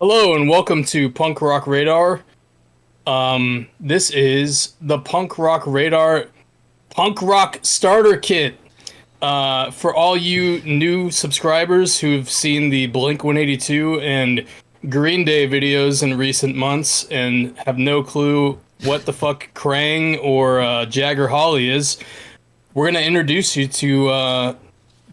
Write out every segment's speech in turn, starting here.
Hello and welcome to Punk Rock Radar. This is the Punk Rock Radar Punk Rock Starter Kit. For all you new subscribers who've seen the Blink 182 and Green Day videos in recent months and have no clue what the fuck Krang or Jagger Holly is, we're going to introduce you to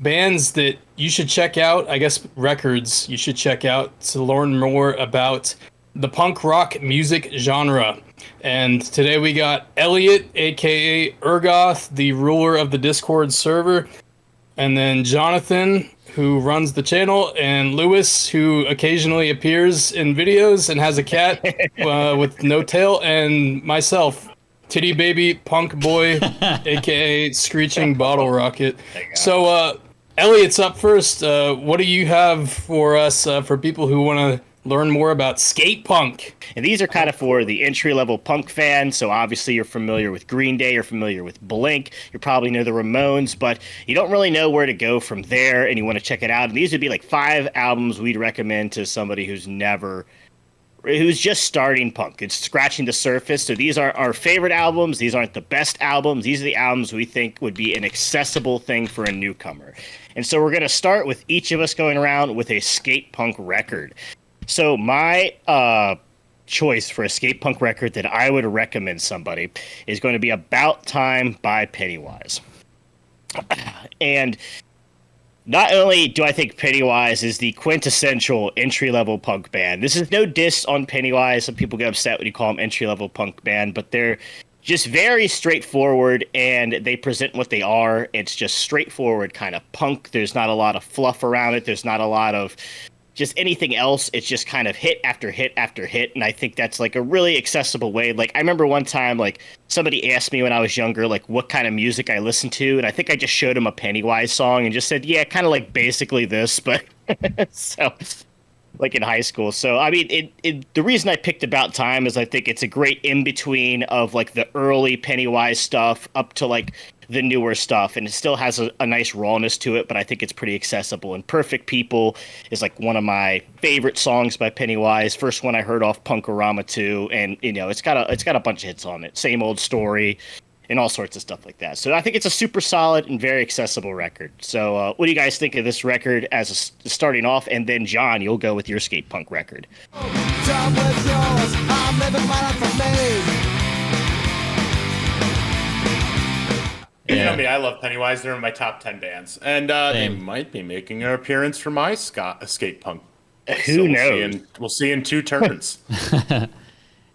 bands that you should check out, I guess records you should check out to learn more about the punk rock music genre. And today we got Elliot, aka Ergoth, the ruler of the Discord server, and then Jonathan, who runs the channel, and Lewis, who occasionally appears in videos and has a cat with no tail, and myself, Titty Baby Punk Boy, aka Screeching Bottle Rocket. So, Elliot's up first. What do you have for us for people who want to learn more about skate punk? And these are kind of for the entry-level punk fan. So obviously you're familiar with Green Day, you're familiar with Blink, you probably know the Ramones, but you don't really know where to go from there, and you want to check it out. And these would be like 5 albums we'd recommend to somebody who's just starting punk. It's scratching the surface. So these are our favorite albums. These aren't the best albums. These are the albums we think would be an accessible thing for a newcomer. And so we're going to start with each of us going around with a skate punk record. So my choice for a skate punk record that I would recommend somebody is going to be About Time by Pennywise. And not only do I think Pennywise is the quintessential entry-level punk band, this is no diss on Pennywise. Some people get upset when you call them entry-level punk band, but they're just very straightforward, and they present what they are. It's just straightforward kind of punk. There's not a lot of fluff around it. There's not a lot of just anything else. It's just kind of hit after hit after hit, and I think that's like a really accessible way. Like, I remember one time, like, somebody asked me when I was younger, like, what kind of music I listened to, and I think I just showed him a Pennywise song and just said, yeah, kind of like basically this, but so, like, in high school. So, I mean, the reason I picked About Time is I think it's a great in-between of, like, the early Pennywise stuff up to, like, the newer stuff, and it still has a nice rawness to it, but I think it's pretty accessible. And Perfect People is like one of my favorite songs by Pennywise. First one I heard off Punkorama 2, and you know, it's got a bunch of hits on it. Same Old Story and all sorts of stuff like that. So I think it's a super solid and very accessible record. So what do you guys think of this record as starting off? And then John, you'll go with your skate punk record. You know me, I love Pennywise. They're in my top 10 bands. And they might be making an appearance for my skate punk. Who knows? We'll see in 2 turns.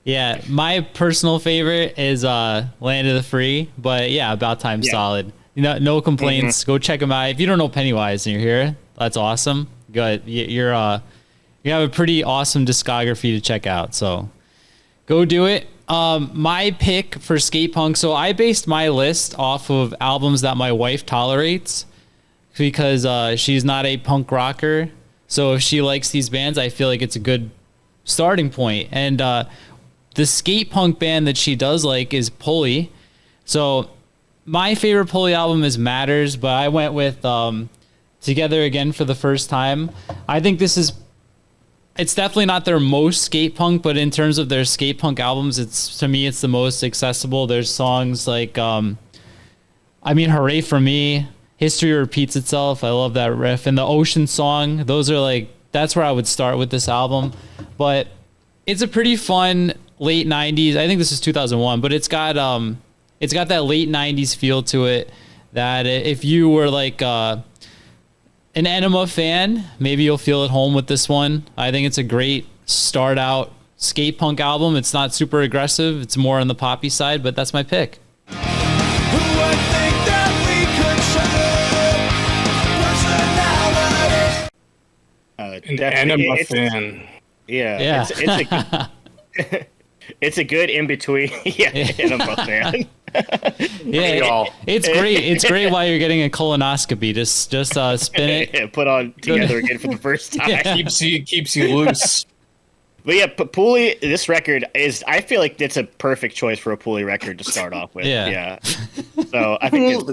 Yeah, my personal favorite is Land of the Free, but yeah, About Time solid. You know, no complaints. Go check them out. If you don't know Pennywise and you're here, that's awesome. Good. You have a pretty awesome discography to check out, so go do it. My pick for skate punk, so I based my list off of albums that my wife tolerates because she's not a punk rocker. So if she likes these bands, I feel like it's a good starting point. And the skate punk band that she does like is Pulley. So my favorite Pulley album is Matters, but I went with Together Again for the first time. I think it's definitely not their most skate punk, but in terms of their skate punk albums, it's the most accessible. There's songs like, Hooray for Me, History Repeats Itself. I love that riff. And the Ocean Song, that's where I would start with this album. But it's a pretty fun late 90s. I think this is 2001, but it's got that late 90s feel to it that if you were like, an Enema fan, maybe you'll feel at home with this one. I think it's a great start out skate punk album. It's not super aggressive. It's more on the poppy side, but that's my pick. An Enema fan. Yeah. It's a good in between. Enema fan. It's great. It's great while you're getting a colonoscopy. Just spin it. Put on Together Again for the first time. Keeps you loose. But yeah, Pulley, this record I feel like it's a perfect choice for a Pulley record to start off with. Yeah. So I think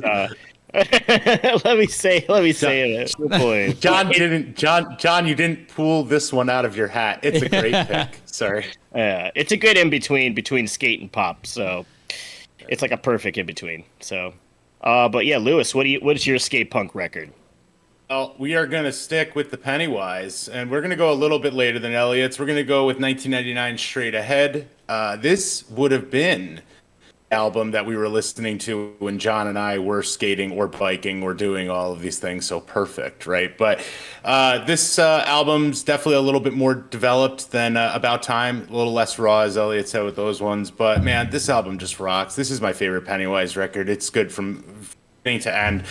Let me say it. Good boy. John, you didn't pull this one out of your hat. It's a great pick. Sorry. It's a good in between skate and pop. So it's like a perfect in between. So, but yeah, Lewis, what is your skate punk record? Well, we are going to stick with the Pennywise, and we're going to go a little bit later than Elliot's. We're going to go with 1999 Straight Ahead. This would have been the album that we were listening to when John and I were skating or biking or doing all of these things. So perfect, right? But this album's definitely a little bit more developed than About Time, a little less raw, as Elliot said with those ones. But man, this album just rocks. This is my favorite Pennywise record. It's good from beginning to end.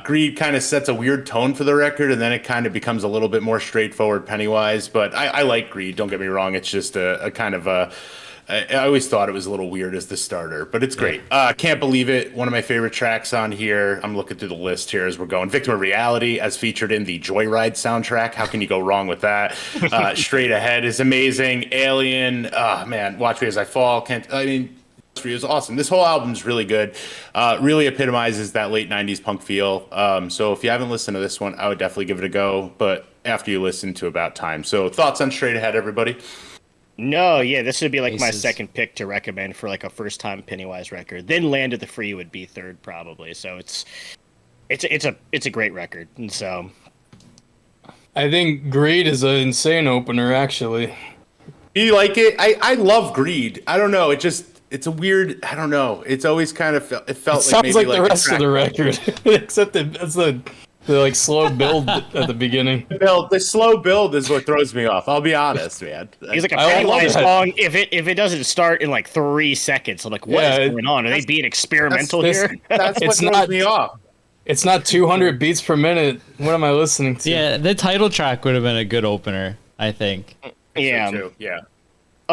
Greed kind of sets a weird tone for the record, and then it kind of becomes a little bit more straightforward Pennywise. But I like Greed, don't get me wrong. It's just a kind of a... I always thought it was a little weird as the starter, but it's great. Can't Believe It, one of my favorite tracks on here. I'm looking through the list here as we're going. Victim of Reality, as featured in the Joyride soundtrack. How can you go wrong with that? Straight Ahead is amazing. Alien, man, Watch Me As I Fall. It's awesome. This whole album is really good. Really epitomizes that late 90s punk feel. So if you haven't listened to this one, I would definitely give it a go, but after you listen to About Time. So thoughts on Straight Ahead, everybody? No, yeah, this would be like my second pick to recommend for like a first time Pennywise record. Then Land of the Free would be third probably. So it's a great record. And so I think Greed is an insane opener, actually. Do you like it? I love Greed. I don't know. It's a weird. I don't know. It's always kind of it felt It like sounds maybe like the rest of the record, except it's the like slow build at the beginning. The slow build is what throws me off. I'll be honest, man. He's like a Pennywise song. If it doesn't start in like 3 seconds, I'm like, what is going on? Are they being experimental here? That's what throws me off. It's not 200 beats per minute. What am I listening to? Yeah, the title track would have been a good opener, I think. Yeah. So too. Yeah.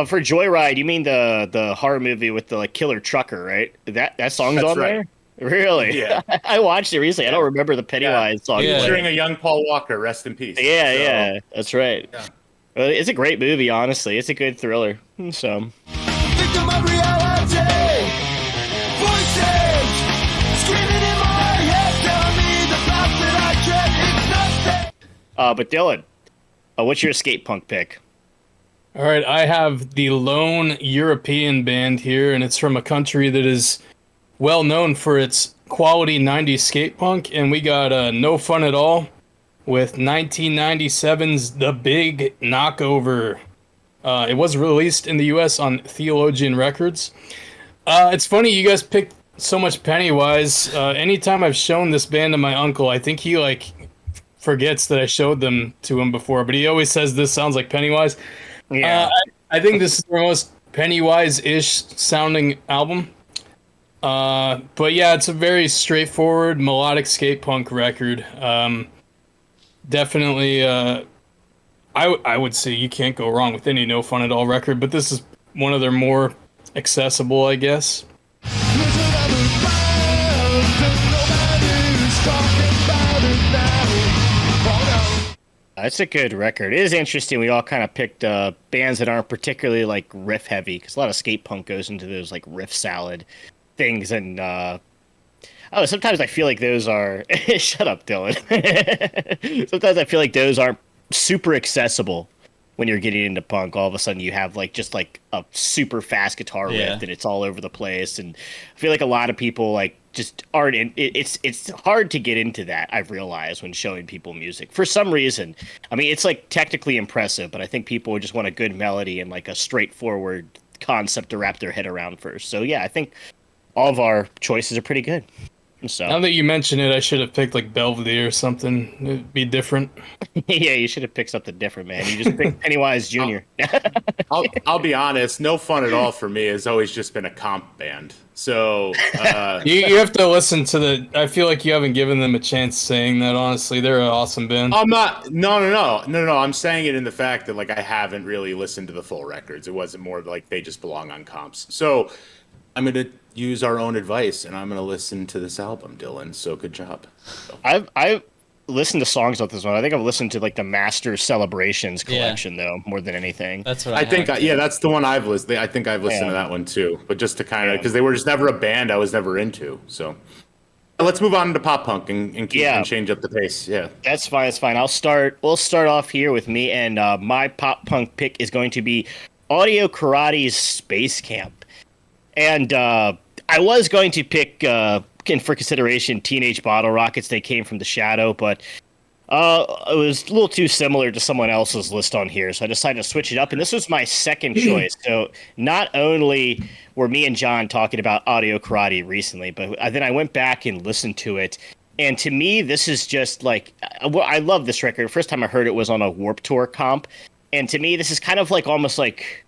For Joyride, you mean the horror movie with the like killer trucker, right? That song's That's on right. there? Really? Yeah. I watched it recently. I don't remember the Pennywise song. Yeah. Featuring a young Paul Walker, rest in peace. Yeah, that's right. Yeah. It's a great movie, honestly. It's a good thriller. So. Victim of reality, voices screaming in my head, telling me the path that I can't ignore. But Dylan, what's your skate punk pick? All right, I have the lone European band here, and it's from a country that is well known for its quality 90s skate punk, and we got No Fun at All with 1997's The Big Knockover. It was released in the US on Theologian Records. It's funny you guys picked so much Pennywise. Anytime I've shown this band to my uncle, I think he like forgets that I showed them to him before, but he always says this sounds like Pennywise. Yeah. I think this is the most Pennywise-ish sounding album. But yeah, it's a very straightforward melodic skate punk record. Definitely, I would say you can't go wrong with any No Fun at All record, but this is one of their more accessible, I guess. It's a good record. It is interesting. We all kind of picked bands that aren't particularly like riff heavy, because a lot of skate punk goes into those like riff salad things, and sometimes I feel like those are shut up, Dylan. Sometimes I feel like those aren't super accessible when you're getting into punk. All of a sudden you have like just like a super fast guitar riff and it's all over the place, and I feel like a lot of people like just aren't in it's hard to get into that. I've realized when showing people music for some reason. I mean, it's like technically impressive, but I think people just want a good melody and like a straightforward concept to wrap their head around first. So yeah, I think all of our choices are pretty good. So Now that you mention it, I should have picked like Belvedere or something. It'd be different. yeah, you should have picked something different, man. You just picked Pennywise Jr. I'll be honest. No Fun at All for me has always just been a comp band. So You have to listen to the. I feel like you haven't given them a chance saying that. Honestly, they're an awesome band. I'm not. No. I'm saying it in the fact that like I haven't really listened to the full records. It wasn't more like they just belong on comps. So I'm gonna use our own advice and I'm gonna listen to this album, Dylan. So good job. So. I've listened to songs of this one. I think I've listened to like the Master Celebrations collection though, more than anything. That's what I think. That's the one I've listened. I think I've listened to that one too. But just to kind of because they were just never a band I was never into. So. Let's move on to pop punk and change up the pace. Yeah. That's fine. That's fine. We'll start off here with me, and my pop punk pick is going to be Audio Karate's Space Camp. And I was going to pick, for consideration, Teenage Bottle Rockets. They Came from the Shadow, but it was a little too similar to someone else's list on here, so I decided to switch it up. And this was my second choice. So not only were me and John talking about Audio Karate recently, but then I went back and listened to it. And to me, this is just like, I love this record. First time I heard it was on a Warped Tour comp. And to me, this is kind of like almost like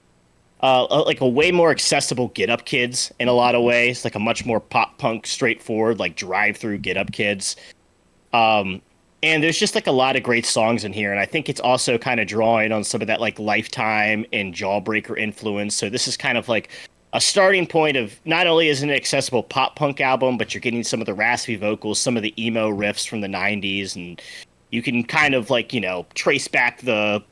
a way more accessible Get Up Kids in a lot of ways, like a much more pop punk, straightforward, like drive-through Get Up Kids. And there's just like a lot of great songs in here. And I think it's also kind of drawing on some of that like Lifetime and Jawbreaker influence. So this is kind of like a starting point of not only is it an accessible pop punk album, but you're getting some of the raspy vocals, some of the emo riffs from the 90s. And you can kind of like, trace back the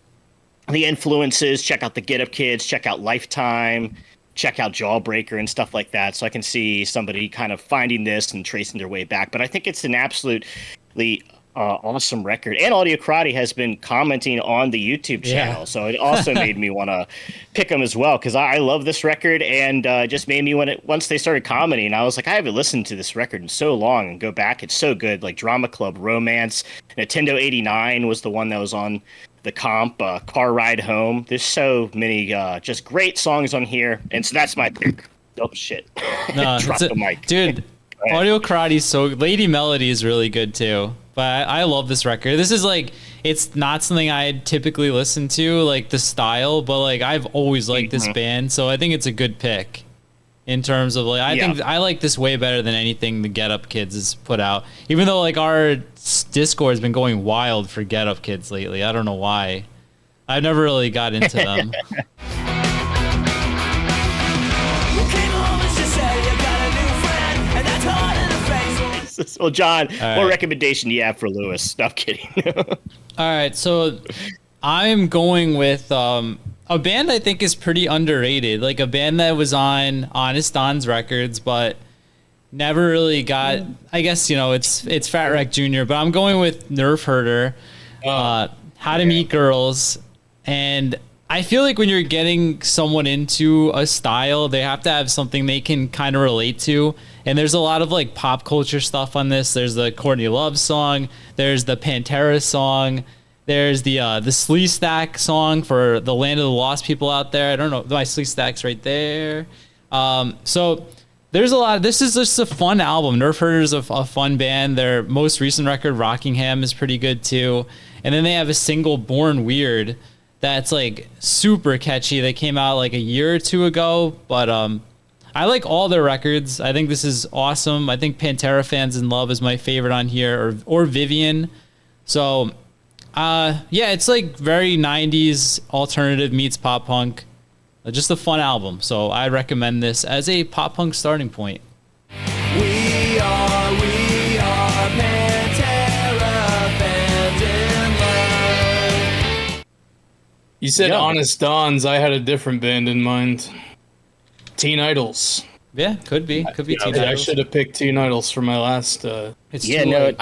influences, check out the Get Up Kids, check out Lifetime, check out Jawbreaker and stuff like that. So I can see somebody kind of finding this and tracing their way back. But I think it's an absolutely awesome record. And Audio Karate has been commenting on the YouTube channel, so it also made me want to pick them as well, because I love this record, and just made me once they started commenting, I was like, I haven't listened to this record in so long, and go back, it's so good. Like Drama Club, Romance, Nintendo 89 was the one that was on the comp, Car Ride Home. There's so many just great songs on here, and so that's my pick. Oh shit. No, Drop the mic. Dude, Audio Karate Lady Melody is really good too. But I love this record. This is like, it's not something I'd typically listen to, like the style, but like I've always liked this band, so I think it's a good pick in terms of like, I think I like this way better than anything the Get Up Kids has put out. Even though like our Discord has been going wild for Get Up Kids lately. I don't know why. I've never really got into them. Well, John, what recommendation do you have for Lewis? Stop kidding. All right, so I'm going with a band I think is pretty underrated, like a band that was on Honest Don's records, but never really got. I guess it's Fat Wreck Jr., but I'm going with Nerf Herder, How to Meet Girls, and I feel like when you're getting someone into a style, they have to have something they can kind of relate to. And there's a lot of like pop culture stuff on this. There's the Courtney Love song. There's the Pantera song. There's the Slee Stack song for the Land of the Lost people out there. I don't know. My Slee Stack's right there. So there's a lot. This is just a fun album. Nerf Herder's a fun band. Their most recent record, Rockingham, is pretty good too. And then they have a single, Born Weird, that's like super catchy. They came out like a year or two ago, but I like all their records. I think this is awesome. I think Pantera Fans in Love is my favorite on here, or Vivian. So it's like very 90s alternative meets pop punk. Just a fun album. So I recommend this as a pop punk starting point. We are Pantera Fans in Love. You said Honest Dons. I had a different band in mind. Teen Idols. Yeah, could be Teen Idols. I should have picked Teen Idols for my last. It's too late.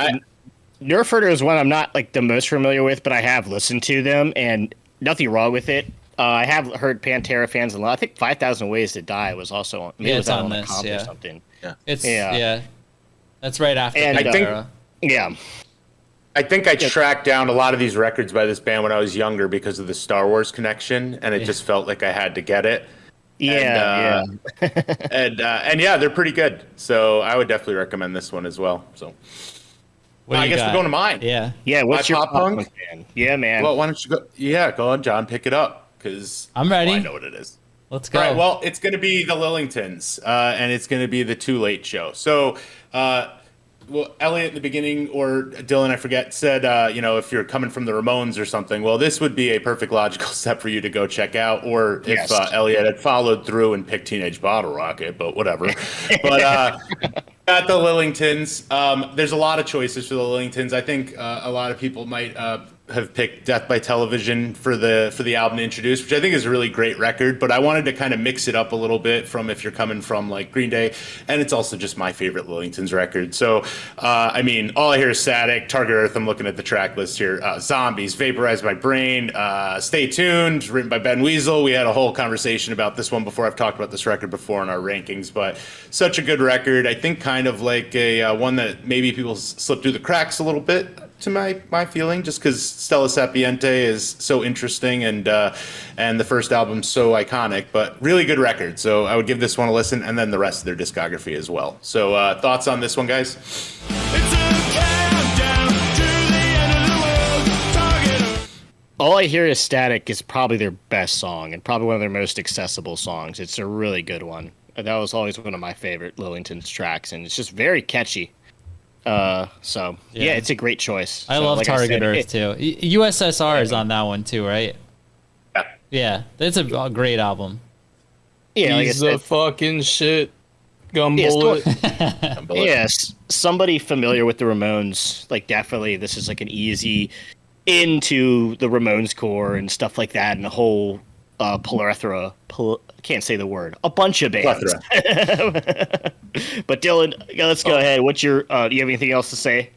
Nerf Herder is one I'm not like the most familiar with, but I have listened to them, and nothing wrong with it. I have heard Pantera Fans in Love. I think 5,000 Ways to Die was also on. Maybe it was on this, or something. Yeah, that's right after. And Pantera. I think I tracked down a lot of these records by this band when I was younger because of the Star Wars connection, and it just felt like I had to get it. And they're pretty good. So I would definitely recommend this one as well. So I guess we're going to mine. Yeah. What's your pop punk band? Yeah, man. Well, why don't you go? Yeah, go on, John. Pick it up because I'm ready. I know what it is. Let's go. All right. Well, it's going to be the Lillingtons, and it's going to be the Too Late Show. So, Elliot in the beginning, or Dylan, I forget, said, if you're coming from the Ramones or something, well, this would be a perfect logical step for you to go check out. Or if Elliot had followed through and picked Teenage Bottle Rocket, but whatever. But at the Lillingtons, there's a lot of choices for the Lillingtons. I think a lot of people might have picked Death by Television for the album to introduce, which I think is a really great record, but I wanted to kind of mix it up a little bit from if you're coming from like Green Day, and it's also just my favorite Lillington's record. So, I mean, All I Hear Is Static, Target Earth, I'm looking at the track list here, Zombies, Vaporize My Brain, Stay Tuned, written by Ben Weasel. We had a whole conversation about this one before. I've talked about this record before in our rankings, but such a good record. I think kind of like a one that maybe people slip through the cracks a little bit, to my feeling, just because Stella Sapiente is so interesting and the first album's so iconic, but really good record. So I would give this one a listen, and then the rest of their discography as well. So thoughts on this one, guys? It's a countdown to the end of the world. Target. All I Hear Is Static is probably their best song and probably one of their most accessible songs. It's a really good one. That was always one of my favorite Lillington's tracks, and it's just very catchy. So yeah, it's a great choice. I love Target Earth too. USSR is on that one too, right? Yeah, that's a great album. Yeah, like He's the fucking shit. Gumbullet. Yes, somebody familiar with the Ramones, like definitely this is like an easy into the Ramones core and stuff like that, and a whole plethora. Can't say the word. A bunch of bands. But Dylan, let's go ahead. What's your? Do you have anything else to say?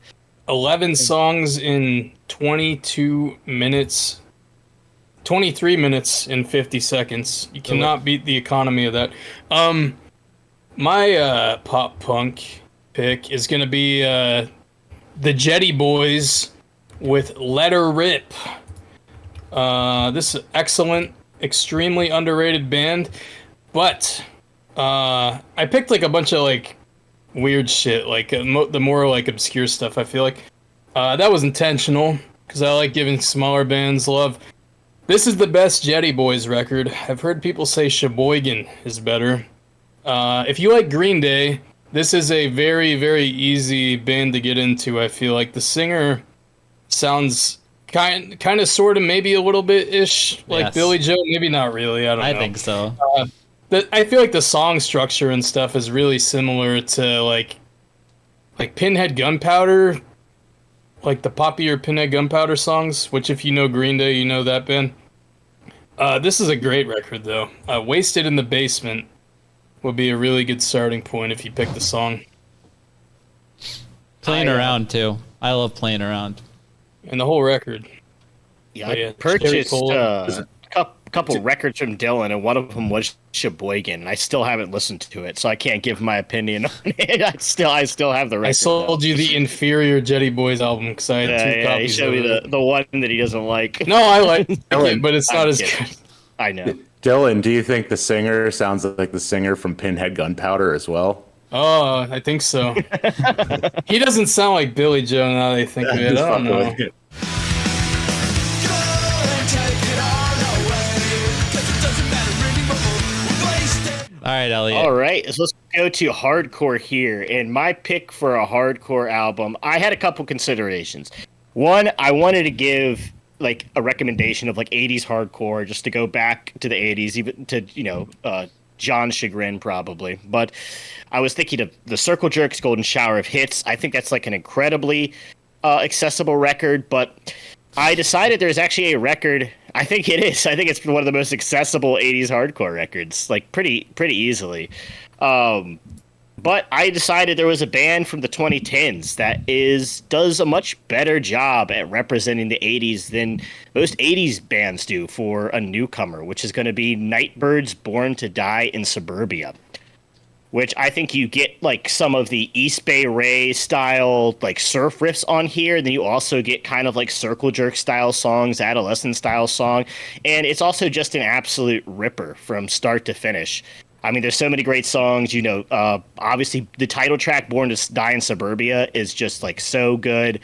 11 songs in 22 minutes. 23 minutes and 50 seconds. You cannot beat the economy of that. My pop punk pick is going to be the Jetty Boys with Let Her Rip. This is excellent, extremely underrated band, but I picked like a bunch of like weird shit, like the more like obscure stuff. I feel like that was intentional because I like giving smaller bands love. This is the best Jetty Boys record. I've heard people say Sheboygan is better. If you like Green Day, this is a very, very easy band to get into. I feel like the singer sounds kind of, sort of, maybe a little bit ish like Billy Joe. Maybe not really. I don't know. I think so. I feel like the song structure and stuff is really similar to like Pinhead Gunpowder, like the poppier Pinhead Gunpowder songs. Which, if you know Green Day, you know that band. This is a great record, though. Wasted in the Basement would be a really good starting point if you pick the song. Playing Around, too. I love Playing Around. And the whole record. Yeah, I purchased a couple records from Dylan, and one of them was Sheboygan, and I still haven't listened to it, so I can't give my opinion on it. I still have the record. I sold you the inferior Jetty Boys album because I had two copies. He showed me the one that he doesn't like. No, I like it, but it's not as good. I know. Dylan, do you think the singer sounds like the singer from Pinhead Gunpowder as well? Oh, I think so. He doesn't sound like Billy Joe now that I think of it. I don't know. All right, Elliot. All right, so let's go to hardcore here. And my pick for a hardcore album, I had a couple considerations. One, I wanted to give like a recommendation of like 80s hardcore, just to go back to the 80s, even to, John's chagrin probably. But I was thinking of the Circle Jerks Golden Shower of Hits. I think that's like an incredibly accessible record, but I decided there's actually a record. I think it is. I think it's one of the most accessible 80s hardcore records, like pretty easily. But I decided there was a band from the 2010s that does a much better job at representing the 80s than most 80s bands do for a newcomer, which is going to be Nightbirds' Born to Die in Suburbia. Which I think you get like some of the East Bay Ray style like surf riffs on here, and then you also get kind of like Circle Jerk style songs, Adolescent style song, and it's also just an absolute ripper from start to finish. I mean, there's so many great songs, obviously the title track Born to Die in Suburbia is just like so good.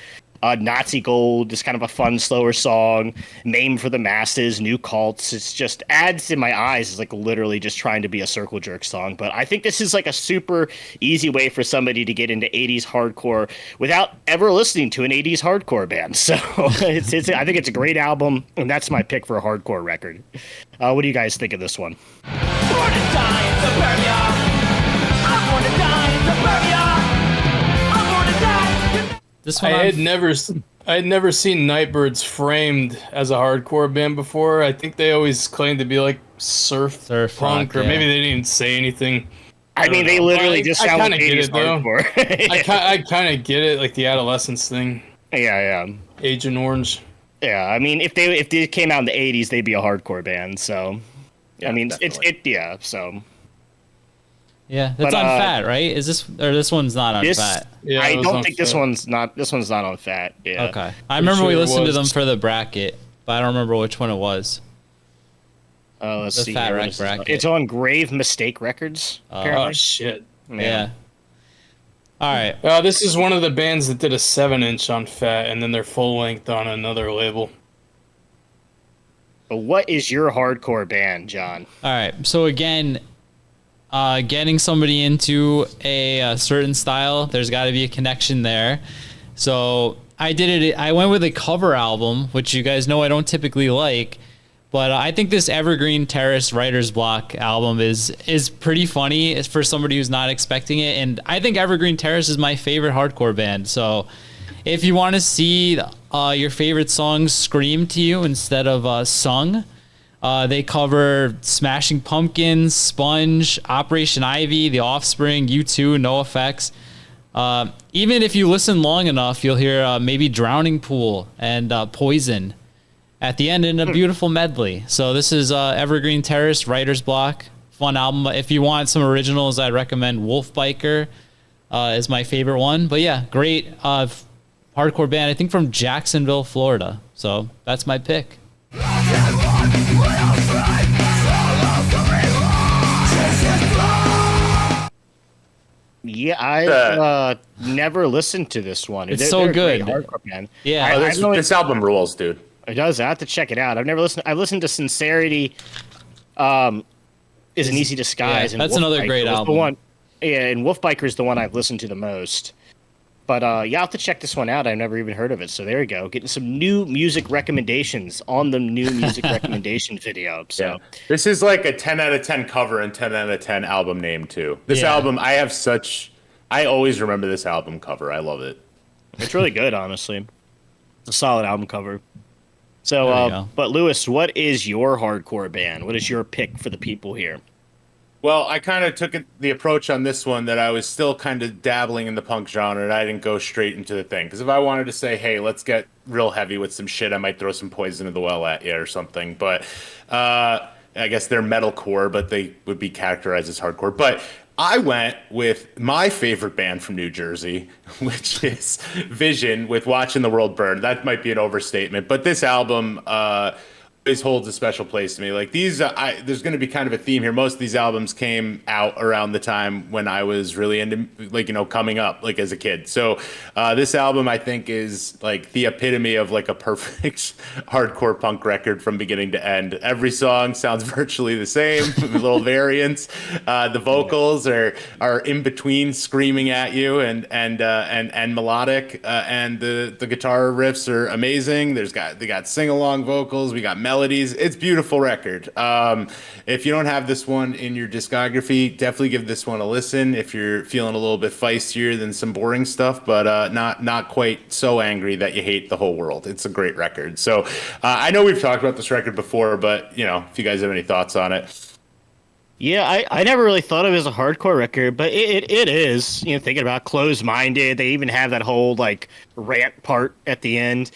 Nazi Gold is kind of a fun, slower song. Name for the Masses, New Cults. It's just adds in my eyes. It's like literally just trying to be a Circle Jerk song. But I think this is like a super easy way for somebody to get into 80s hardcore without ever listening to an 80s hardcore band. So I think it's a great album, and that's my pick for a hardcore record. What do you guys think of this one? Born to die in suburbia. I'm born to die in suburbia. I'm born to die. This one I had never seen Nightbirds framed as a hardcore band before. I think they always claimed to be like surf punk, rock, or maybe yeah. they didn't even say anything. I mean, don't they know. literally I- just I sound like kinda get 80s it, though. hardcore. I kind of get it, like the adolescence thing, Yeah. Agent Orange. Yeah, I mean, if they came out in the '80s, they'd be a hardcore band. So, Yeah, I mean, definitely. yeah. So Yeah, that's But, on Fat, right? Is this one's not on this, Fat? Yeah, I it was don't on think this Fat. one's not. This one's not on Fat. Yeah. Okay. I remember sure we it listened to them was. for the bracket, but I don't remember which one it was. Let's The see. Fat here, Wreck what is this? bracket. It's on Grave Mistake Records. Oh Apparently. shit. Yeah. All right. This is one of the bands that did a 7-inch on Fat, and then their full length on another label. But what is your hardcore band, John? All right. So again, getting somebody into a certain style, there's got to be a connection there. So I did it. I went with a cover album, which you guys know I don't typically like, but I think this Evergreen Terrace Writer's Block album is pretty funny. It's for somebody who's not expecting it, and I think Evergreen Terrace is my favorite hardcore band. So if you want to see your favorite songs screamed to you instead of sung, they cover Smashing Pumpkins, Sponge, Operation Ivy, The Offspring, U2, NoFX. Even if you listen long enough, you'll hear maybe Drowning Pool and Poison at the end in a beautiful medley. So this is Evergreen Terrace, Writer's Block. Fun album. If you want some originals, I'd recommend Wolf Biker is my favorite one. But yeah, great hardcore band, I think from Jacksonville, Florida. So that's my pick. Yeah, I never listened to this one. It's They're so a great good. hardcore band. Yeah. Oh, I've only- this album rules, dude. It does. I have to check it out. I've never listened. I've listened to Sincerity. Is an Easy Disguise. Yeah, and that's Wolf another Biker great was the album. one. Yeah, and Wolf Biker is the one I've listened to the most. But yeah, I'll have to check this one out. I've never even heard of it. So there you go. Getting some new music recommendations on the new music recommendation video. So Yeah. This is like a 10 out of 10 cover and 10 out of 10 album name, too. This Yeah. album, I always remember this album cover. I love it. it's really good, honestly. It's a solid album cover. So, There you go. but Lewis, what is your hardcore band? What is your pick for the people here? Well, I kind of took the approach on this one that I was still kind of dabbling in the punk genre, and I didn't go straight into the thing. Because if I wanted to say, hey, let's get real heavy with some shit, I might throw some Poison in the Well at you or something. But I guess they're metalcore, but they would be categorized as hardcore. But I went with my favorite band from New Jersey, which is Vision with Watching the World Burn. That might be an overstatement, but this album always holds a special place to me. Like these, there's going to be kind of a theme here. Most of these albums came out around the time when I was really into, like, coming up, like as a kid. So this album, I think, is like the epitome of like a perfect hardcore punk record from beginning to end. Every song sounds virtually the same, with little variants. The vocals are in between screaming at you and melodic, and the guitar riffs are amazing. They got sing along vocals. We got melodies. It's a beautiful record. If you don't have this one in your discography, definitely give this one a listen. If you're feeling a little bit feistier than some boring stuff, but not quite so angry that you hate the whole world. It's a great record. So I know we've talked about this record before, but if you guys have any thoughts on it. Yeah, I never really thought of it as a hardcore record, but it is. Thinking about Closed Minded, they even have that whole like rant part at the end.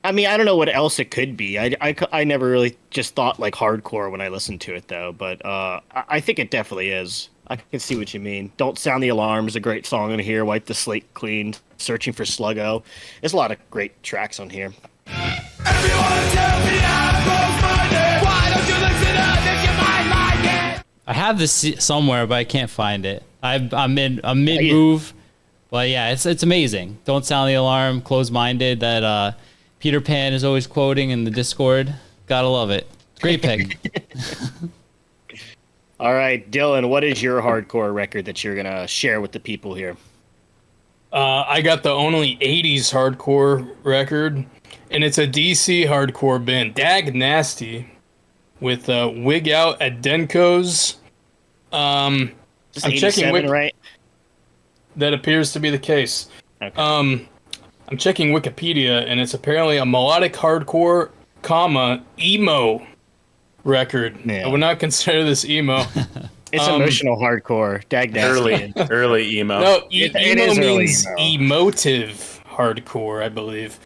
I mean, I don't know what else it could be. I never really just thought like hardcore when I listened to it though, but I think it definitely is. I can see what you mean. Don't Sound the Alarm is a great song on here. Wipe the Slate Clean, Searching for Sluggo. There's a lot of great tracks on here. Everyone tell me I'm close-minded. Why don't you listen up if you might like it? I have this somewhere, but I can't find it. I'm mid move, but yeah, it's amazing. Don't Sound the Alarm, Closed Minded. That Peter Pan is always quoting in the Discord. Gotta love it. Great pick. All right, Dylan, what is your hardcore record that you're gonna share with the people here? I got the only 80s hardcore record, and it's a DC hardcore band, Dag Nasty, with Wig Out at Denko's. I'm checking right? That appears to be the case. Okay. I'm I'm checking Wikipedia, and it's apparently a melodic hardcore, emo record. Yeah. I would not consider this emo. It's emotional hardcore. Early emo. No, It emo is early means emo. emotive hardcore, I believe.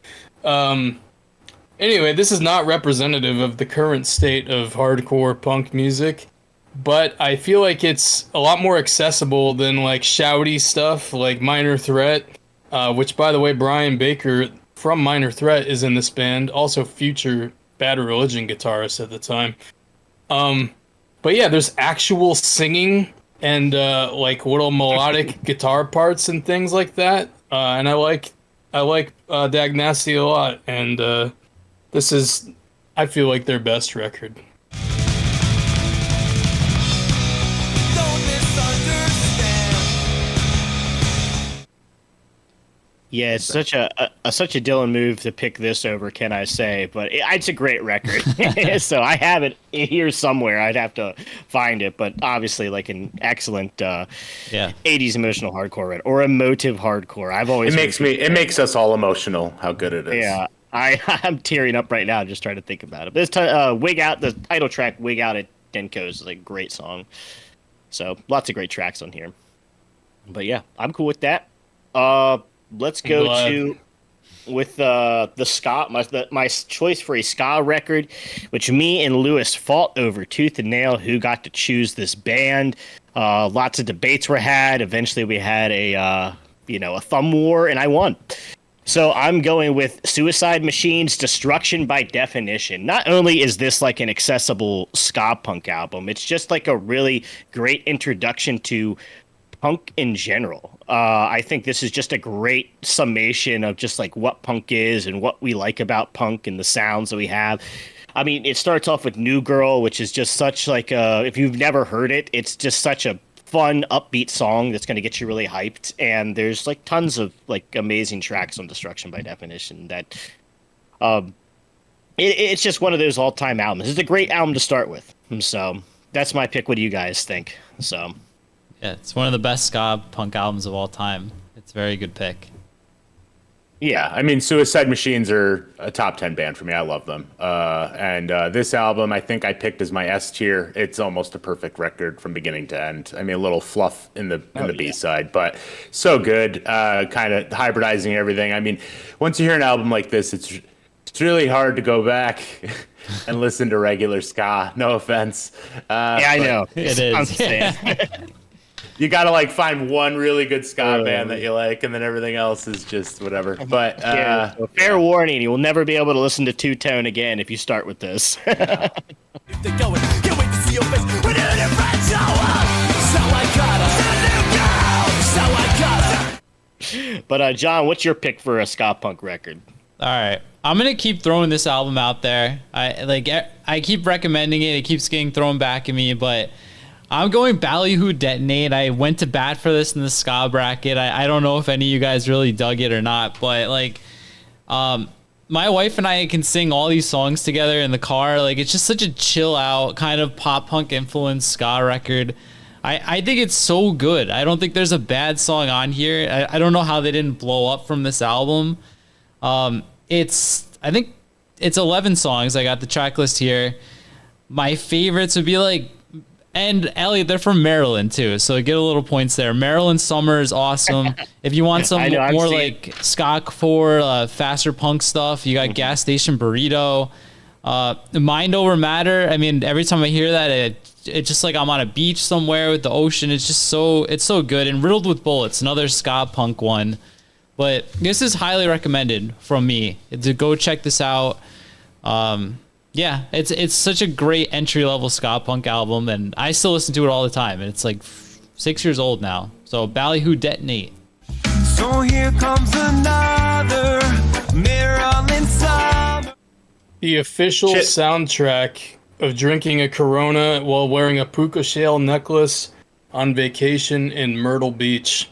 Anyway, this is not representative of the current state of hardcore punk music, but I feel like it's a lot more accessible than like shouty stuff like Minor Threat, which, by the way, Brian Baker from Minor Threat is in this band, also future Bad Religion guitarist at the time. But yeah, there's actual singing and like little melodic guitar parts and things like that, and I like Dag Nasty a lot, and this is, I feel like, their best record. Don't misunderstand. Yeah, it's such a Dylan move to pick this over, can I say? But it's a great record. So I have it here somewhere. I'd have to find it, but obviously, like an excellent 80s emotional hardcore record, or emotive hardcore. I've always It makes us all emotional how good it is. Yeah, I'm tearing up right now just trying to think about it. But this Wig Out, the title track, Wig Out at Denko's, is a great song. So lots of great tracks on here. But yeah, I'm cool with that. Let's go with the ska. My choice for a ska record, which me and Lewis fought over tooth and nail who got to choose this band. Lots of debates were had. Eventually, we had a thumb war, and I won. So I'm going with Suicide Machine's Destruction by Definition. Not only is this like an accessible ska punk album, it's just like a really great introduction to punk in general. I think this is just a great summation of just like what punk is and what we like about punk and the sounds that we have. I mean, it starts off with New Girl, which is just such like if you've never heard it, it's just such a fun, upbeat song that's going to get you really hyped. And there's like tons of like amazing tracks on Destruction by Definition that it's just one of those all-time albums. It's a great album to start with. So that's my pick. What do you guys think? So Yeah, it's one of the best ska punk albums of all time. It's a very good pick. Yeah, I mean, Suicide Machines are a top 10 band for me. I love them. And this album, I think I picked as my S tier. It's almost a perfect record from beginning to end. I mean, a little fluff in the B-side, but so good. Kind of hybridizing everything. I mean, once you hear an album like this, it's really hard to go back and listen to regular ska. No offense. Yeah, I know. It is. You gotta like find one really good ska band that you like, and then everything else is just whatever. But so fair warning, you will never be able to listen to Two Tone again if you start with this. If they're going, can't wait to see your face when you're in front. So I got her. But John, what's your pick for a ska punk record? All right, I'm gonna keep throwing this album out there. I keep recommending it. It keeps getting thrown back at me, but I'm going Bal Who Detonate. I went to bat for this in the ska bracket. I don't know if any of you guys really dug it or not, but like, my wife and I can sing all these songs together in the car. Like, it's just such a chill out kind of pop punk influenced ska record. I think it's so good. I don't think there's a bad song on here. I don't know how they didn't blow up from this album. I think it's 11 songs. I got the track list here. My favorites would be like, and Elliot, they're from Maryland too, so get a little points there. Maryland Summer is awesome. If you want some more like ska core, faster punk stuff, you got Gas Station Burrito, Mind Over Matter. I mean, every time I hear that, it's just like I'm on a beach somewhere with the ocean. It's so good. And Riddled with Bullets, another ska punk one. But this is highly recommended from me to go check this out. Yeah, it's such a great entry-level ska punk album, and I still listen to it all the time, and it's like 6 years old now. So, Bal Who Detonate. So here comes another Maryland summer. The official soundtrack of drinking a Corona while wearing a puka shell necklace on vacation in Myrtle Beach.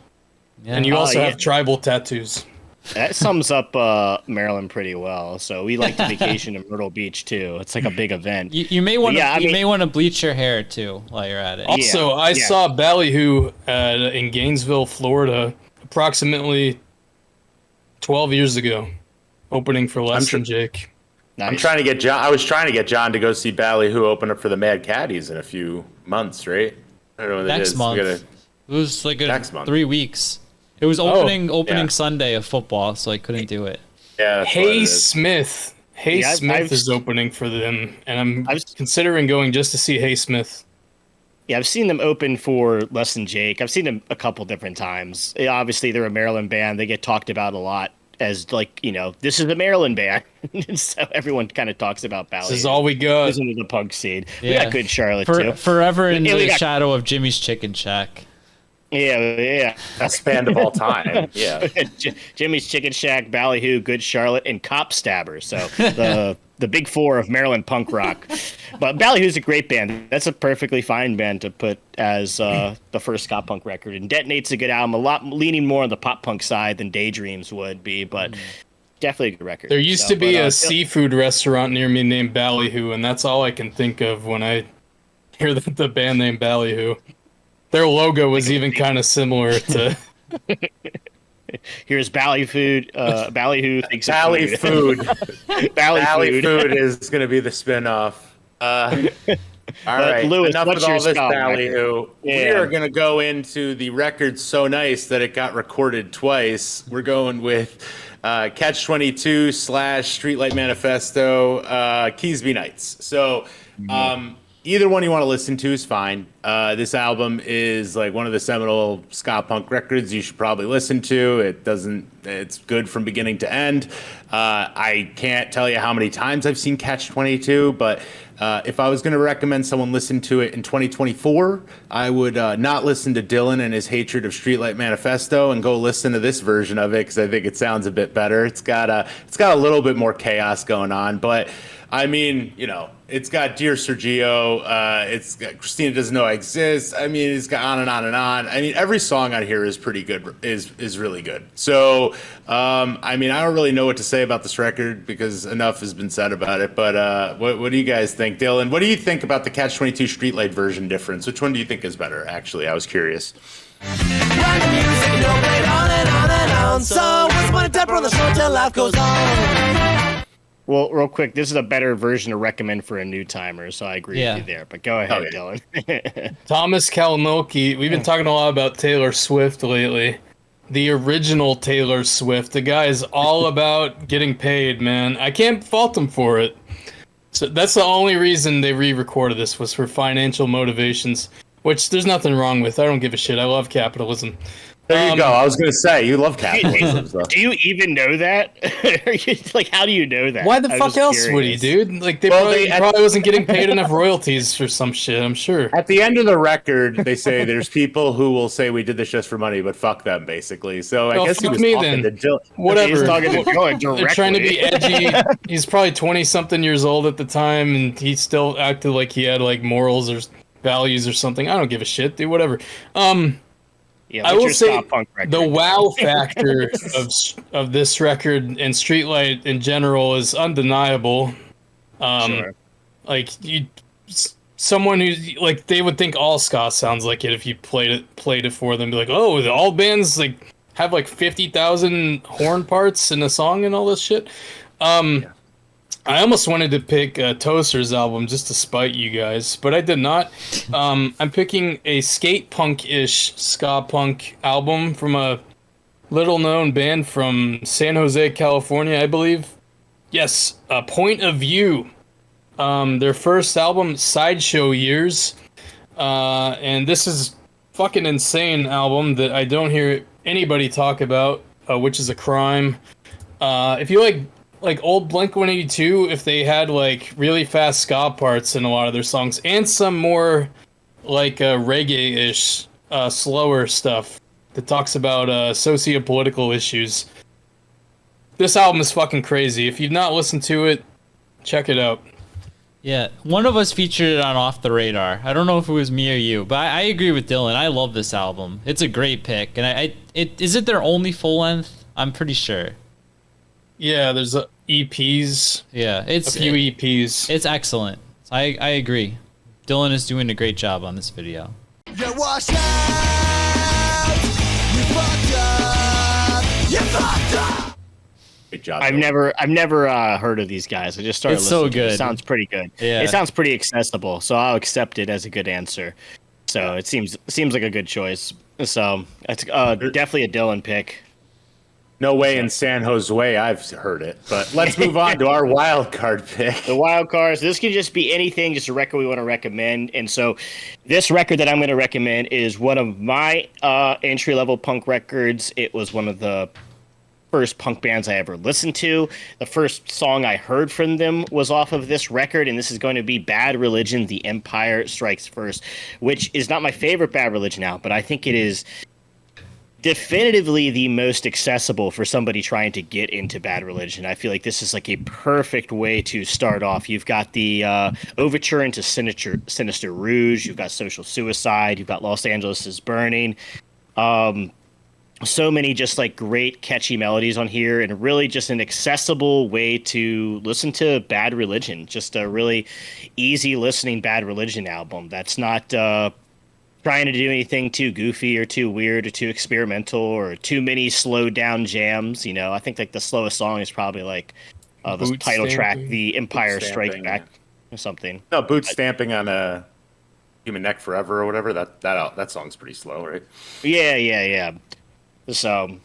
Yeah. And you also have tribal tattoos. That sums up Maryland pretty well. So we like to vacation in Myrtle Beach too. It's like a big event. You may want to may want to bleach your hair too while you're at it. Also, I saw Bal Who in Gainesville, Florida, approximately 12 years ago, opening for Less Than Jake. Nice. I'm trying to get John. I was trying to get John to go see Bal Who open up for the Mad Caddies in a few months, right? I don't know when Next it is. month. It was like Next month. 3 weeks. It was opening yeah. Sunday of football, so I couldn't do it. Yeah. That's what it Hey is. Smith. Hey Yeah, Smith is opening for them, and I'm considering going just to see Hey Smith. Yeah, I've seen them open for Less Than Jake. I've seen them a couple different times. Obviously, they're a Maryland band. They get talked about a lot as, like, you know, this is a Maryland band. So everyone kind of talks about Bal Who. This is all we got. Listen to the punk scene. We Yeah. got good Charlotte, too. Forever in Yeah, we the got- shadow of Jimmy's Chicken Shack. Yeah. Best band of all time. Yeah. Jimmy's Chicken Shack, Bal Who, Good Charlotte, and Cop Stabber. So the big four of Maryland punk rock. But Bal Who's a great band. That's a perfectly fine band to put as the first ska punk record. And Detonate's a good album, a lot leaning more on the pop punk side than Daydreams would be, but definitely a good record. There used to be a seafood restaurant near me named Bal Who, and that's all I can think of when I hear the band name Bal Who. Their logo was even kind of similar to. Here's Bally Food. Bally Who thinks of Bally Food. Bally Bally Food. Food is going to be the spinoff. All right, Lewis, enough what's with all your this ska Bally record? Who. We Yeah. are going to go into the record so nice that it got recorded twice. We're going with Catch-22 / Streetlight Manifesto, Keys Be Nights. So either one you want to listen to is fine. This album is like one of the seminal ska punk records you should probably listen to. It's good from beginning to end. I can't tell you how many times I've seen Catch-22, but if I was going to recommend someone listen to it in 2024, I would not listen to Dylan and his hatred of Streetlight Manifesto and go listen to this version of it because I think it sounds a bit better. It's got a little bit more chaos going on, but I mean, you know, it's got Dear Sergio, it's got Christina Doesn't Know I Exist. I mean, it's got on and on and on. I mean, every song on here is pretty good, is really good. So, I mean, I don't really know what to say about this record because enough has been said about it. But what do you guys think, Dylan? What do you think about the Catch-22 Streetlight version difference? Which one do you think is better, actually? I was curious. Run the music and don't play it on and on and on. So what's my temper on the show till life goes on? Well, real quick, this is a better version to recommend for a new timer, so I agree with you there. But go ahead, Dylan. Thomas Kalinowski. We've been talking a lot about Taylor Swift lately. The original Taylor Swift. The guy is all about getting paid, man. I can't fault him for it. So that's the only reason they re-recorded this was for financial motivations, which there's nothing wrong with. I don't give a shit. I love capitalism. There you go. I was going to say, you love capitalism. So. Do you even know that? Like, how do you know that? Why the fuck else would he, dude? Like, they probably wasn't getting paid enough royalties for some shit, I'm sure. At the end of the record, they say there's people who will say we did this just for money, but fuck them, basically. So I guess he was talking to Jill. Whatever. He's talking to Dylan directly. They're trying to be edgy. He's probably 20-something years old at the time, and he still acted like he had, like, morals or values or something. I don't give a shit, dude. Whatever. Yeah, I will say punk record? the wow factor of this record and Streetlight in general is undeniable. Sure. Like someone who like they would think all ska sounds like it if you played it for them. Be like, oh, all bands like have like 50,000 horn parts in a song and all this shit. I almost wanted to pick Toaster's album just to spite you guys, but I did not. I'm picking a skate punk-ish ska punk album from a little-known band from San Jose, California, I believe. Yes, Point of View. Their first album, Sideshow Years. And this is fucking insane album that I don't hear anybody talk about, which is a crime. If you like old Blink-182, if they had like really fast ska parts in a lot of their songs and some more like reggae-ish slower stuff that talks about socio-political issues. This album is fucking crazy. If you've not listened to it, check it out. Yeah, one of us featured it on Off the Radar. I don't know if it was me or you, but I agree with Dylan. I love this album. It's a great pick, and is it their only full length? I'm pretty sure. Yeah, there's EPs. Yeah, a few EPs. It's excellent. I agree. Dylan is doing a great job on this video. You washed out. You fucked up. You fucked up. Great job. I've never heard of these guys. I just started It's so listening to it. good. It sounds pretty good. Yeah. It sounds pretty accessible, so I'll accept it as a good answer. So it seems like a good choice. So it's definitely a Dylan pick. No way in San Jose I've heard it. But let's move on to our wild card pick. The wild cards. This can just be anything, just a record we want to recommend. And so, this record that I'm going to recommend is one of my entry level punk records. It was one of the first punk bands I ever listened to. The first song I heard from them was off of this record, and this is going to be Bad Religion, The Empire Strikes First, which is not my favorite Bad Religion now, but I think it is definitively the most accessible for somebody trying to get into Bad Religion. I feel like this is like a perfect way to start off. You've got the overture into Sinister Rouge. You've got Social Suicide. You've got Los Angeles is Burning. So many just like great catchy melodies on here, and really just an accessible way to listen to Bad Religion. Just a really easy listening Bad Religion album that's not trying to do anything too goofy or too weird or too experimental or too many slowed down jams. You know, I think like the slowest song is probably like the Boot title track, stamping. The Empire Boot Strikes stamping, Back, or something. No, boot stamping on a Human Neck Forever or whatever. That song's pretty slow, right? Yeah. So,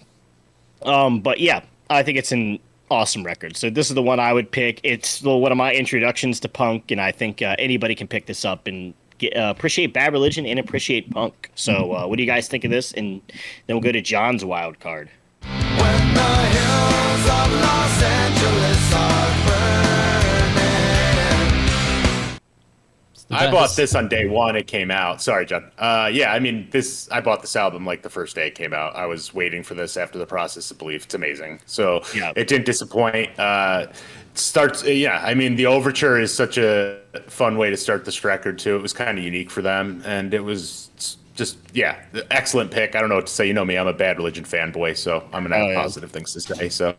but yeah, I think it's an awesome record. So this is the one I would pick. It's one of my introductions to punk, and I think anybody can pick this up and appreciate Bad Religion and appreciate punk. So what do you guys think of this? And then we'll go to John's wild card. When the hills of Los Angeles are burning. I bought this on day one it came out. Sorry, John. Yeah, I mean, I bought this album like the first day it came out. I was waiting for this after the Process of Belief. It's amazing. So Yeah. it didn't disappoint. I mean, the overture is such a fun way to start this record, too. It was kind of unique for them, and it was just, excellent pick. I don't know what to say. You know me, I'm a Bad Religion fanboy, so I'm going to have positive things to say. So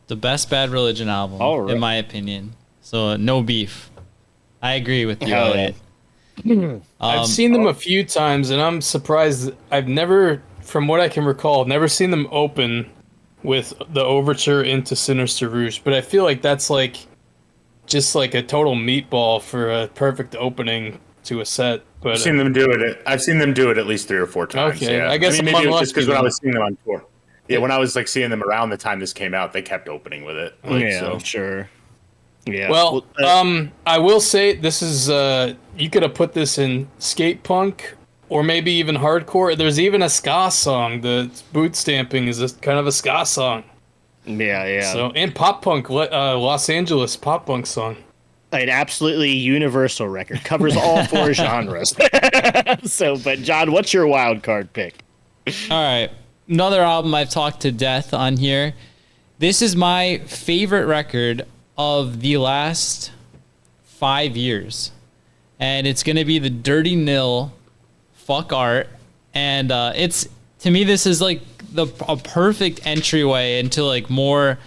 The best Bad Religion album, All right. in my opinion. So no beef. I agree with you, Hell Elliot. I've seen them a few times, and I'm surprised. I've never, from what I can recall, never seen them open with the overture into Sinister Rouge. But I feel like that's like just like a total meatball for a perfect opening to a set. But I've seen them do it. I've seen them do it at least 3 or 4 times. Okay, yeah. I guess maybe I'm it was just because unlucky when I then. was seeing them on tour. Yeah, when I was like seeing them around the time this came out, they kept opening with it. Like, so. Sure. Yeah. Well, I will say this is you could have put this in skate punk or maybe even hardcore. There's even a ska song. The boot stamping is kind of a ska song. Yeah. So and pop punk, Los Angeles pop punk song. An absolutely universal record. Covers all 4 genres. So, but John, what's your wild card pick? All right. Another album I've talked to death on here. This is my favorite record of the last 5 years. And it's going to be the Dirty Nil Fuck Art. And it's, to me, this is like a perfect entryway into like more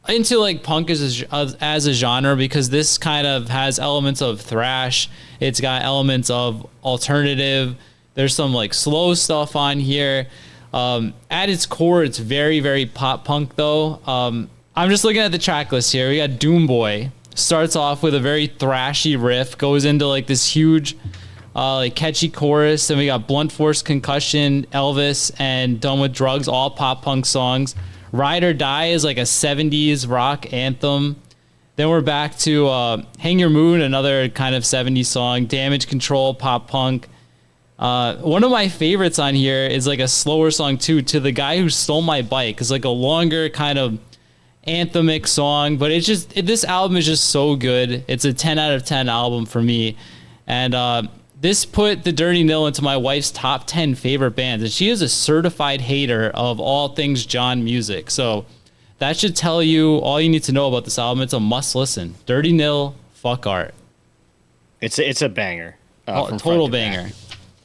into like punk as a genre, because this kind of has elements of thrash. It's got elements of alternative. There's some like slow stuff on here. At its core, it's very, very pop punk though. I'm just looking at the track list here. We got Doom Boy. Starts off with a very thrashy riff, goes into like this huge like catchy chorus. Then we got Blunt Force Concussion, Elvis, and Done with Drugs, all pop punk songs. Ride or Die is like a 70s rock anthem. Then we're back to Hang Your Moon, another kind of 70s song. Damage Control, pop punk. One of my favorites on here is like a slower song too, To the Guy Who Stole My Bike. It's like a longer kind of anthemic song, but it's just, this album is just so good. It's a 10 out of 10 album for me. And this put the Dirty Nil into my wife's top 10 favorite bands, and she is a certified hater of all things John music. So that should tell you all you need to know about this album. It's a must listen. Dirty Nil, Fuck Art. It's a banger. From Total front to banger. back.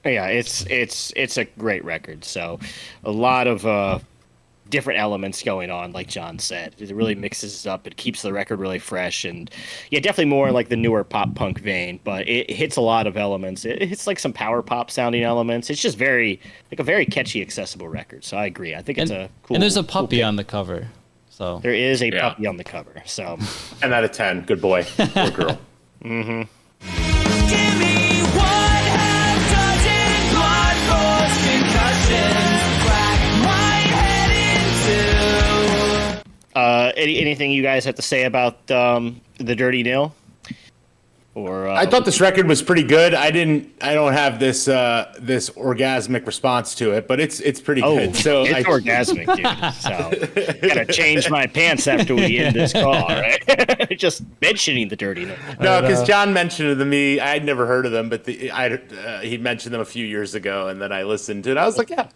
Yeah, it's a great record. So a lot of different elements going on, like John said. It really mixes it up. It keeps the record really fresh, and yeah, definitely more in like the newer pop punk vein, but it hits a lot of elements. It hits like some power pop sounding elements. It's just very, like a very catchy, accessible record. So I agree. I think it's a cool. And there's a cool puppy pick. on the cover. So There is a Yeah. puppy on the cover. So 10 out of 10. Good boy or girl. Give me 1/2 dozen blood force concussions. Crack my head into. anything you guys have to say about the Dirty Nil? Or I thought this record was pretty good. I don't have this this orgasmic response to it, but it's pretty good. So it's orgasmic, dude. So gotta change my pants after we end this call, right? Just mentioning the Dirty Nil. No, because John mentioned it to me. I had never heard of them, but he mentioned them a few years ago, and then I listened to it. I was like, yeah.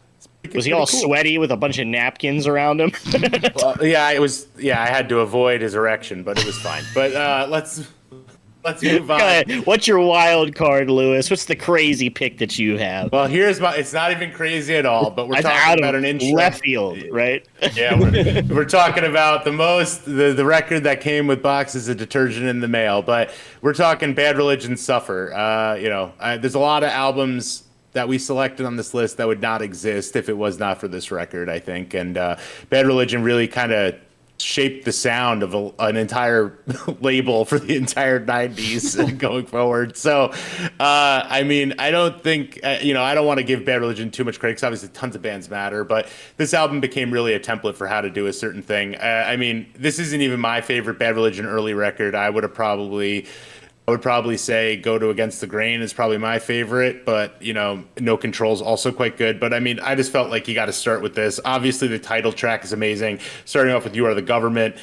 Was he all sweaty with a bunch of napkins around him? Well, yeah, it was. Yeah, I had to avoid his erection, but it was fine. But let's move on. What's your wild card, Lewis? What's the crazy pick that you have? Well, here's my. It's not even crazy at all, but we're That's talking out about of an intro. left field, right? Yeah, we're talking about the record that came with boxes of detergent in the mail, but we're talking Bad Religion Suffer. There's a lot of albums that we selected on this list that would not exist if it was not for this record, I think. And Bad Religion really kind of shaped the sound of an entire label for the entire 90s going forward. So, I mean, I don't think, I don't want to give Bad Religion too much credit because obviously tons of bands matter, but this album became really a template for how to do a certain thing. I mean, this isn't even my favorite Bad Religion early record. I would probably say Go to Against the Grain is probably my favorite, but, No Control's also quite good. But, I mean, I just felt like you got to start with this. Obviously, the title track is amazing. Starting off with You Are the Government,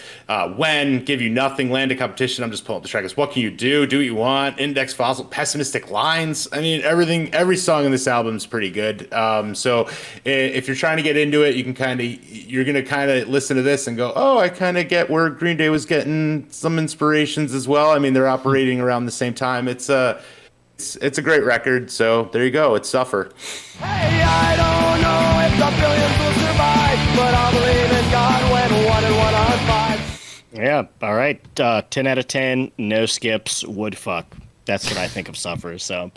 When, Give You Nothing, Land of Competition. I'm just pulling up the track. It's What Can You Do, Do What You Want, Index Fossil, Pessimistic Lines. I mean, every song in this album is pretty good. So if you're trying to get into it, you're going to kind of listen to this and go, oh, I kind of get where Green Day was getting some inspirations as well. I mean, they're operating around the same time. It's a great record. So there you go. It's Suffer. Hey, I don't know if the billions will survive, but I'll believe in God when 1 and 1 are 5. Yeah. All right. 10 out of 10. No skips. Would fuck. That's what I think of Suffer. So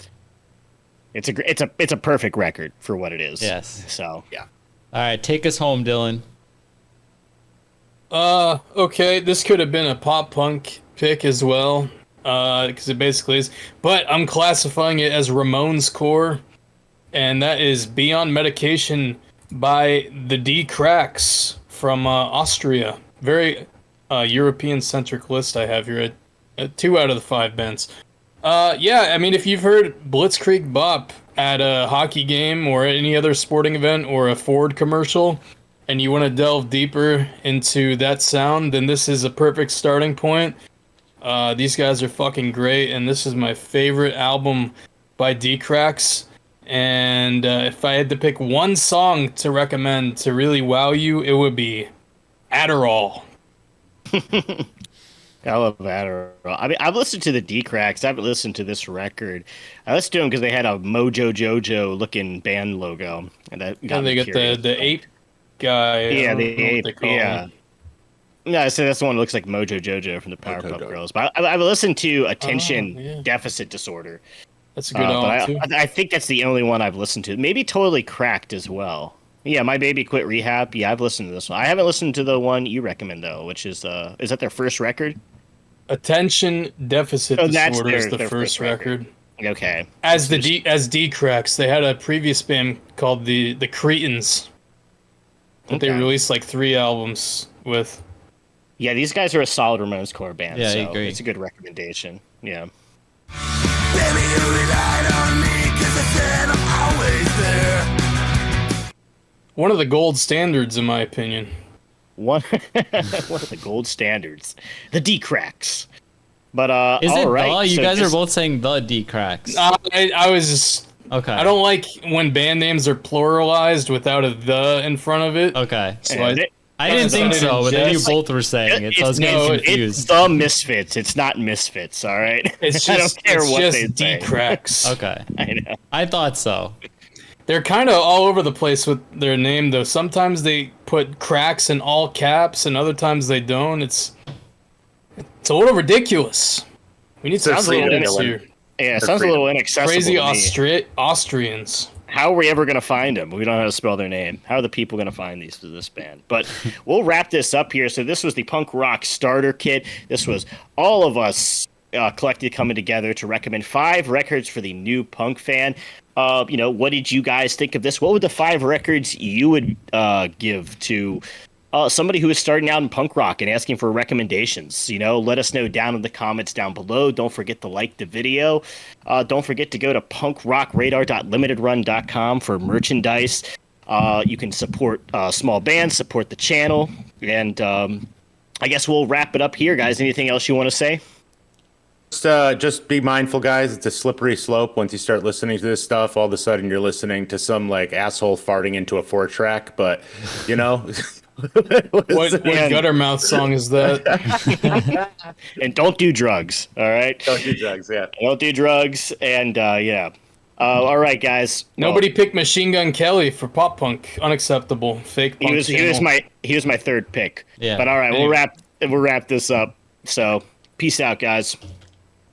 it's a perfect record for what it is. Yes. So Yeah. all right, take us home, Dylan. Okay, this could have been a pop punk pick as well, because it basically is. But I'm classifying it as Ramones core, and that is Beyond Medication by the D Cracks from Austria. Very European-centric list I have here at 2 out of the 5 bands. Yeah, I mean, if you've heard Blitzkrieg Bop at a hockey game or any other sporting event or a Ford commercial, and you want to delve deeper into that sound, then this is a perfect starting point. These guys are fucking great, and this is my favorite album by D-Cracks. And if I had to pick one song to recommend to really wow you, it would be Adderall. I love Adderall. I mean, I've listened to the D-Cracks. I haven't listened to this record. I listened to them because they had a Mojo Jojo looking band logo, and that got And me they got curious. the ape guy. Yeah, I the don't know what ape. they call Yeah. him. No, so that's the one that looks like Mojo Jojo from the Powerpuff Jojo. Girls. But I've listened to Attention yeah. Deficit Disorder. That's a good But album, too. I think that's the only one I've listened to. Maybe Totally Cracked as well. Yeah, My Baby Quit Rehab. Yeah, I've listened to this one. I haven't listened to the one you recommend though, which is that their first record? Attention Deficit Oh, that's Disorder is their the first record. Okay. As D-Cracks, they had a previous band called the Cretans that they Okay. released like 3 albums with. Yeah, these guys are a solid Ramones core band. Yeah, I so agree. It's a good recommendation. Yeah. Baby, you relied on me 'cause I said I'm always there. One of the gold standards, in my opinion. One of the gold standards. The D-Cracks. But Is all it right. the? You so guys just- are both saying the D Cracks. I was just. Okay. I don't like when band names are pluralized without a the in front of it. Okay. So Yeah, I didn't think so, but then you Just- both were saying it, so I was getting no, It's confused. the Misfits. It's not Misfits, all right? It's I just, don't care it's what just they say. D-Cracks. Okay. I know. I thought so. They're kind of all over the place with their name, though. Sometimes they put cracks in all caps, and other times they don't. It's a little ridiculous. We need some Sounds a little freedoms Dylan. here. Yeah, it sounds a little inaccessible Crazy to me. Austrians. how are we ever going to find them? We don't know how to spell their name. How are the people going to find this band? But we'll wrap this up here. So this was the punk rock starter kit. This was all of us collected coming together to recommend 5 records for the new punk fan. What did you guys think of this? What were the 5 records you would give to somebody who is starting out in punk rock and asking for recommendations? Let us know down in the comments down below. Don't forget to like the video. Don't forget to go to punkrockradarlimitedrun.com for merchandise. You can support small bands, support the channel, and I guess we'll wrap it up here, guys. Anything else you want to say? Just be mindful, guys. It's a slippery slope. Once you start listening to this stuff, all of a sudden you're listening to some asshole farting into a 4-track. But what gutter mouth song is that? And don't do drugs. All right. Don't do drugs. Yeah. Don't do drugs. And yeah. All right, guys. Nobody picked Machine Gun Kelly for pop punk. Unacceptable. Fake punk. He was my 3rd pick. Yeah. But all right, we'll wrap this up. So peace out, guys.